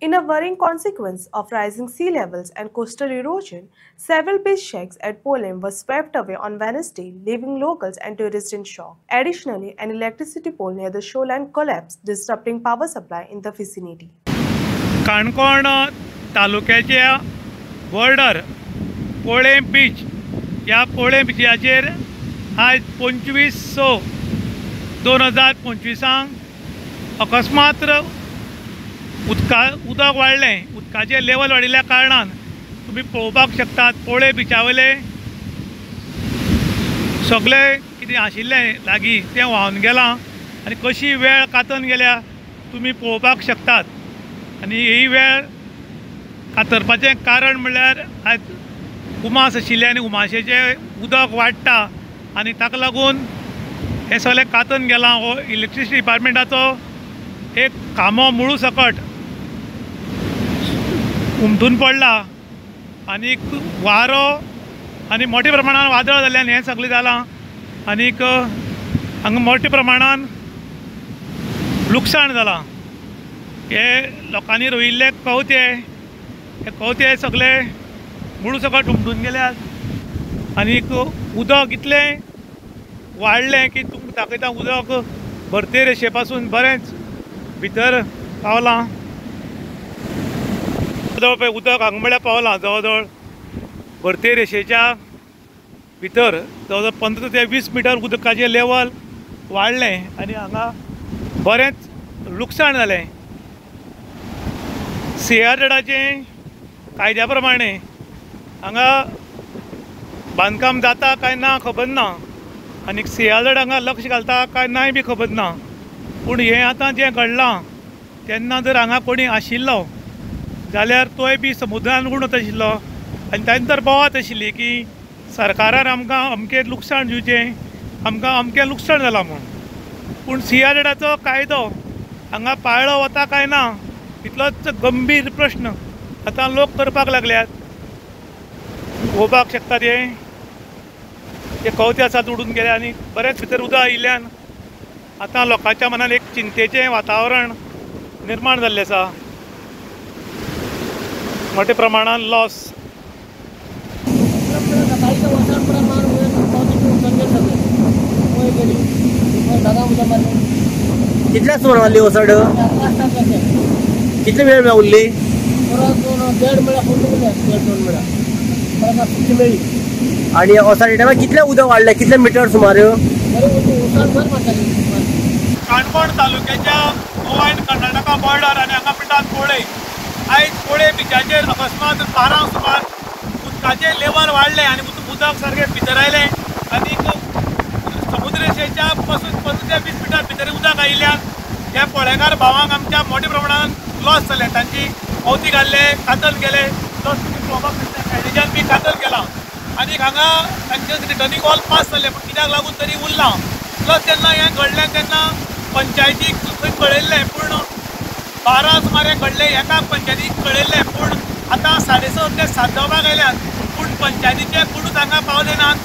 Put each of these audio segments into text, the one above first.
In a worrying consequence of rising sea levels and coastal erosion, several beach shacks at Poland were swept away on Wednesday, leaving locals and tourists in shock. Additionally, an electricity pole near the shoreline collapsed, disrupting power supply in the vicinity. Canacona तालुक्याच्या border पोळे beach या पोळे बिचाचेर आज 25/6/2025 अकस्मात उदक वाडलें. उदकाचें level वाडिल्ल्या कारणान तुमी पळोवपाक शकतात पोळे बिचा वयले सगळें कितें आशिल्लें लागीं तें व्हांवन गेलां आनी कशी वेळ कातन गेल्या तुमी पळोवपाक शकतात. आनी ही वेळ कातरपाचें कारण म्हणल्यार आज उमास आशिल्लें आनी उमाशेचें उदक वाडटा आनी ताका लागून हें सगळें कातन गेलां. हो इलेक्ट्रिसिटी डिपार्टमेंटाचो एक कामो मुळू सकट उमटून पडला आनीक वारो आनी मोठ्या प्रमाणान वादळ जाल्ल्यान हें सगळें जालां आनीक हांगा मोठ्या प्रमाणान लुकसाण जालां. हे लोकांनी रोयिल्ले कवथे हे कवथे सगळे मुळू सकट उमटून गेल्यात आनीक उदक इतलें वाडलें की तुमकां दाखयता उदक भरते रेशे पासून बरेंच भितर पावलां. जवळ पळय उदक हांगा म्हळ्यार पावलां जवळ जवळ भरते रेशेच्या भितर जवळ जवळ 15 ते 20 मिटर उदकाचें लेवल वाडलें आनी हांगा बरेंच लुकसाण जालें. CRZEDाचें कायद्या प्रमाणे हांगा बांदकाम जाता काय ना खबर ना आनी CRZ हांगा लक्ष घालता काय नाय बी खबर ना. पूण हें आतां जें घडलां तेन्ना जर हांगा कोणी आशिल्लो जाल्यार तोय बी समुद्रान उडत आशिल्लो आनी ताणें तर बोवात आशिल्ली की सरकारान आमकां अमकें लुकसाण दिवचें आमकां अमकें लुकसाण जालां म्हूण. पूण CRZEDाचो कायदो हांगा पाळ्ळो वता काय ना इतलोच गंभीर प्रश्न आतां लोक करपाक लागल्यात. पळोवपाक शकतात हे कवथे आसात उडून गेले आनी बरेंच भितर उदक आयिल्ल्यान आतां लोकांच्या मनान एक चिंतेचें वातावरण निर्माण जाल्लें आसा. मोठ्या प्रमाणान लॉस. कितल्या सुमार वाजली वसड? कितले वेळ उरली? आणि ओसाडे टायमार कितले उदक वाडलें? कितले मिटर सुमार? काणकोण तालुक्याच्या गोवा आनी कर्नाटका बॉर्डर आनी हांगा म्हणटात पोळे. आयज पोळे बिचाचेर अकस्मात 12 सुमार उदकाचें लेवल वाडलें आनी उदक सारकें भितर आयलें आनीक समुद्र रेशेच्या पासून 15 ते 20 मिटर भितर उदक आयिल्ल्यान ह्या पोळेकार भावांक आमच्या मोठ्या प्रमाणान लॉस जालें. तांची अवती घाल्ले कातल गेले प्लस तुमी पळोवपाक शकता ड्रेनेजान बी कातल केलां आनीक हांगा तांचे रिटर्निंग वॉल पास जाल्ले पूण कित्याक लागून तरी उरलां. प्लस जेन्ना हें घडलें तेन्ना पंचायतीक खंय कळयल्लें पूण 12 सुमार हें घडलें एका पंचायतीक कळयल्लें पूण आतां 6:30 ते 7 जावपाक आयल्यात पूण पंचायतीचे कोणूच हांगा पावले नात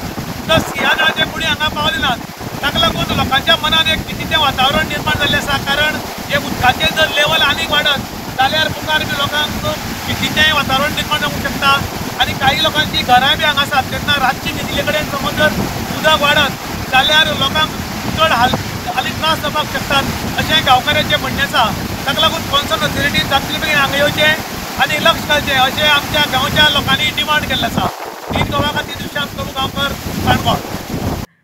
प्लस CRZEDाचे कोणी हांगा पावले नात. ताका लागून लोकांच्या मनान एक भितीचें वातावरण निर्माण जाल्लें आसा. कारण हे उदकाचें जर लेवल आनीक वाडत जाल्यार मुखार बी लोकांक भितीचें वातावरण निर्माण जावंक शकता आनी काही लोकांची घरां बी हांगा आसात तेन्ना रातची न्हिदिल्ले कडेन समज जर उदक वाडत जाल्यार लोकांक चड हाली त्रास जावपाक शकतात अशें गांवकारांचें म्हणणें आसा. ताका लागून कॉन्सर्न ऑथॉरिटी जातले बेगीन हांगा येवचें आनी लक्ष घालचें अशें आमच्या गांवच्या लोकांनी डिमांड केल्लें आसा. इन गोवा खातीर दुशांत